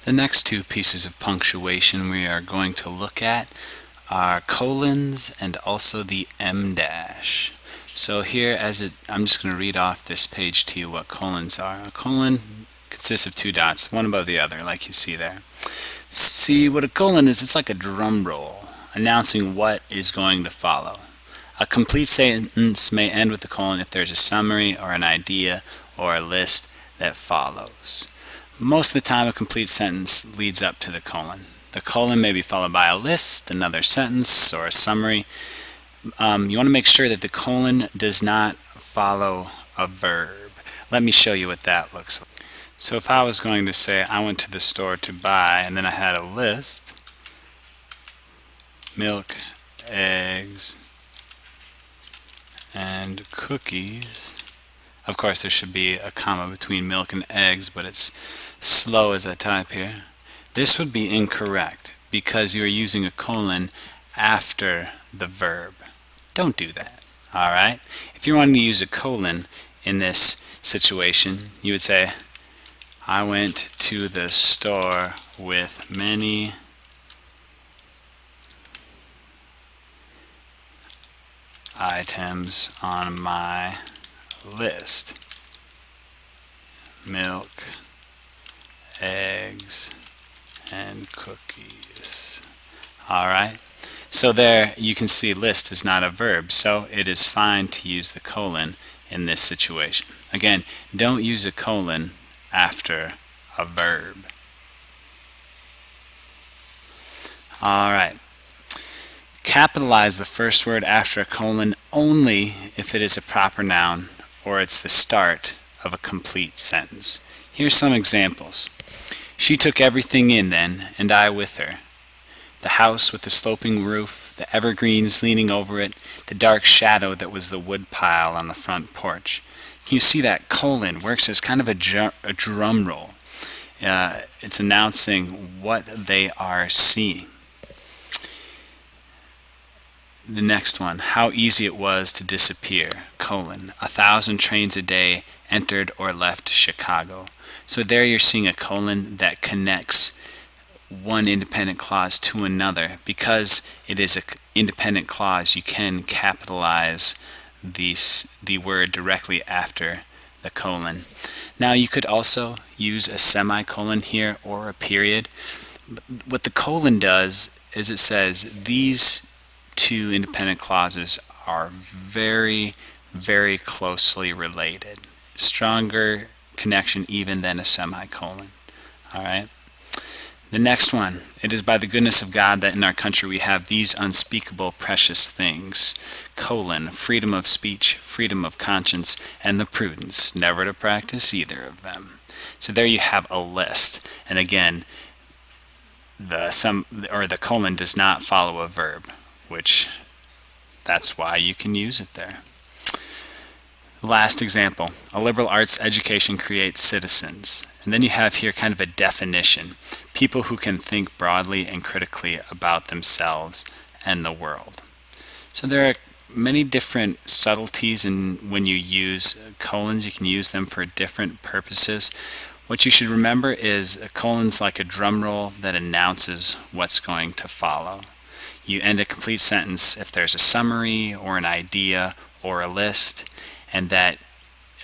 The next two pieces of punctuation we are going to look at are colons and also the em dash. So here, I'm just going to read off this page to you what colons are. A colon consists of two dots, one above the other, like you see there. See, what a colon is, it's like a drum roll, announcing what is going to follow. A complete sentence may end with a colon if there's a summary or an idea or a list that follows. Most of the time, a complete sentence leads up to the colon. The colon may be followed by a list, another sentence, or a summary. You want to make sure that the colon does not follow a verb. Let me show you what that looks like. So if I was going to say I went to the store to buy, and then I had a list, milk, eggs, and cookies. Of course, there should be a comma between milk and eggs, but it's slow as I type here. This would be incorrect because you're using a colon after the verb. Don't do that. Alright? If you're wanting to use a colon in this situation, you would say, I went to the store with many items on my list. Milk, eggs, and cookies. Alright, so there you can see list is not a verb, so it is fine to use the colon in this situation. Again, don't use a colon after a verb. Alright, capitalize the first word after a colon only if it is a proper noun or it's the start of a complete sentence. Here's some examples. She took everything in then, and I with her. The house with the sloping roof, the evergreens leaning over it, the dark shadow that was the wood pile on the front porch. Can you see that colon works as kind of a drum roll? It's announcing what they are seeing. The next one, how easy it was to disappear, colon, 1,000 trains a day entered or left Chicago. So there you're seeing a colon that connects one independent clause to another. Because it is an independent clause, you can capitalize the word directly after the colon. Now you could also use a semicolon here or a period. What the colon does is it says these two independent clauses are very, very closely related. Stronger connection even than a semicolon. Alright? The next one, it is by the goodness of God that in our country we have these unspeakable precious things, colon, freedom of speech, freedom of conscience, and the prudence never to practice either of them. So there you have a list. And again, the colon does not follow a verb, which that's why you can use it there. Last example, a liberal arts education creates citizens. And then you have here kind of a definition, people who can think broadly and critically about themselves and the world. So there are many different subtleties when you use colons. You can use them for different purposes. What you should remember is a colon's like a drum roll that announces what's going to follow. You end a complete sentence if there's a summary or an idea or a list, and that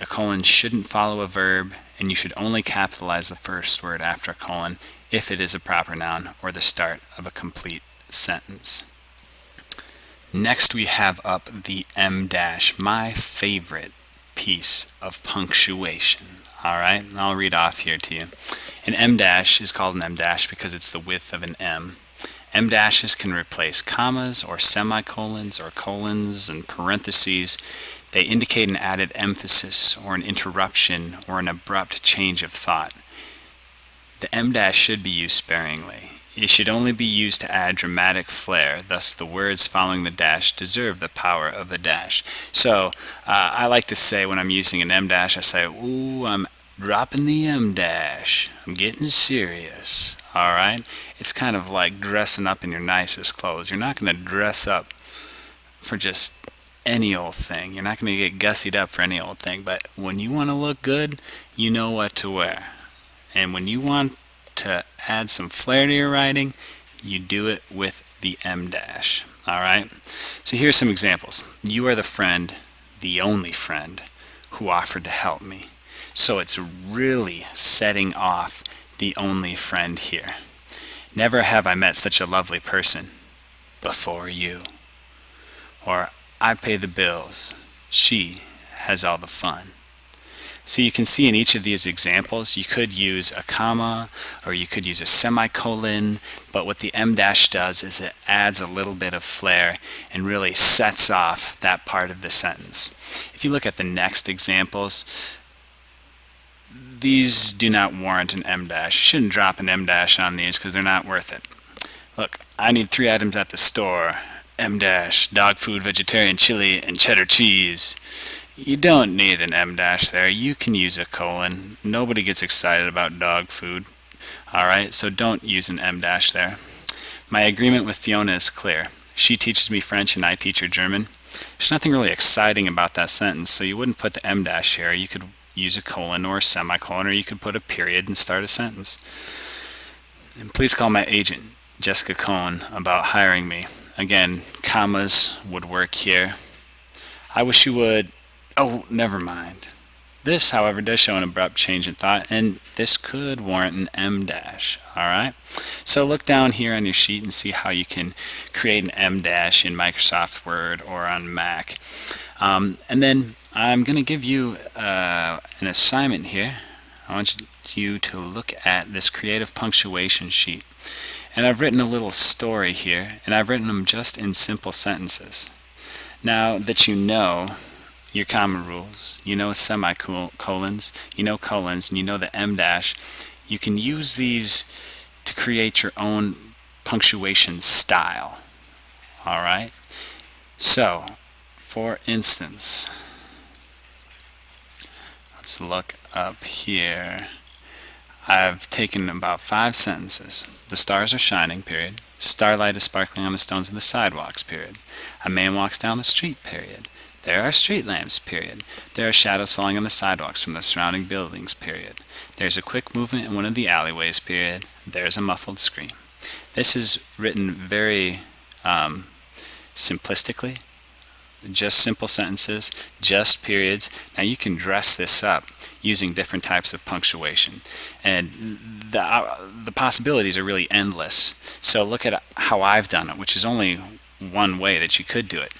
a colon shouldn't follow a verb, and you should only capitalize the first word after a colon if it is a proper noun or the start of a complete sentence. Next we have up the em dash, my favorite piece of punctuation. Alright, I'll read off here to you. An em dash is called an em dash because it's the width of an M. Em dashes can replace commas or semicolons or colons and parentheses. They indicate an added emphasis or an interruption or an abrupt change of thought. The em dash should be used sparingly. It should only be used to add dramatic flair, thus the words following the dash deserve the power of the dash. So I like to say when I'm using an em dash, I say, ooh, I'm dropping the em dash. I'm getting serious. Alright? It's kind of like dressing up in your nicest clothes. You're not going to dress up for just any old thing. You're not going to get gussied up for any old thing. But when you want to look good, you know what to wear. And when you want to add some flair to your writing, you do it with the em dash. Alright? So here's some examples. You are the friend, the only friend, who offered to help me. So it's really setting off the only friend here. Never have I met such a lovely person before you. Or, I pay the bills. She has all the fun. So you can see in each of these examples, you could use a comma or you could use a semicolon, but what the em dash does is it adds a little bit of flair and really sets off that part of the sentence. If you look at the next examples, these do not warrant an em dash. You shouldn't drop an em dash on these because they're not worth it. Look, I need 3 items at the store. Em dash, dog food, vegetarian chili, and cheddar cheese. You don't need an em dash there. You can use a colon. Nobody gets excited about dog food. Alright, so don't use an em dash there. My agreement with Fiona is clear. She teaches me French and I teach her German. There's nothing really exciting about that sentence, so you wouldn't put the em dash here. You could use a colon or a semicolon, or you could put a period and start a sentence. And please call my agent, Jessica Cohn, about hiring me. Again, commas would work here. I wish you would... Oh, never mind. This, however, does show an abrupt change in thought, and this could warrant an em dash. Alright? So look down here on your sheet and see how you can create an em dash in Microsoft Word or on Mac. And then I'm going to give you an assignment here. I want you to look at this creative punctuation sheet. And I've written a little story here, and I've written them just in simple sentences. Now that you know your common rules, you know semicolons, you know colons, and you know the em dash, you can use these to create your own punctuation style. Alright? So, for instance, let's look up here. I've taken about 5 sentences. The stars are shining, period. Starlight is sparkling on the stones of the sidewalks, period. A man walks down the street, period. There are street lamps, period. There are shadows falling on the sidewalks from the surrounding buildings, period. There's a quick movement in one of the alleyways, period. There's a muffled scream. This is written very simplistically. Just simple sentences, just periods. Now you can dress this up using different types of punctuation. And the possibilities are really endless. So look at how I've done it, which is only one way that you could do it.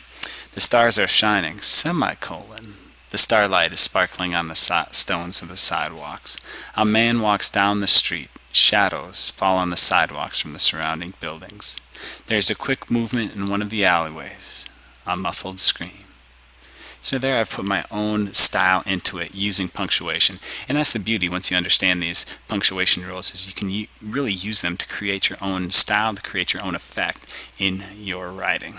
The stars are shining, semicolon. The starlight is sparkling on the stones of the sidewalks. A man walks down the street. Shadows fall on the sidewalks from the surrounding buildings. There's a quick movement in one of the alleyways. A muffled scream. So there I've put my own style into it using punctuation. And that's the beauty once you understand these punctuation rules, is you can really use them to create your own style, to create your own effect in your writing.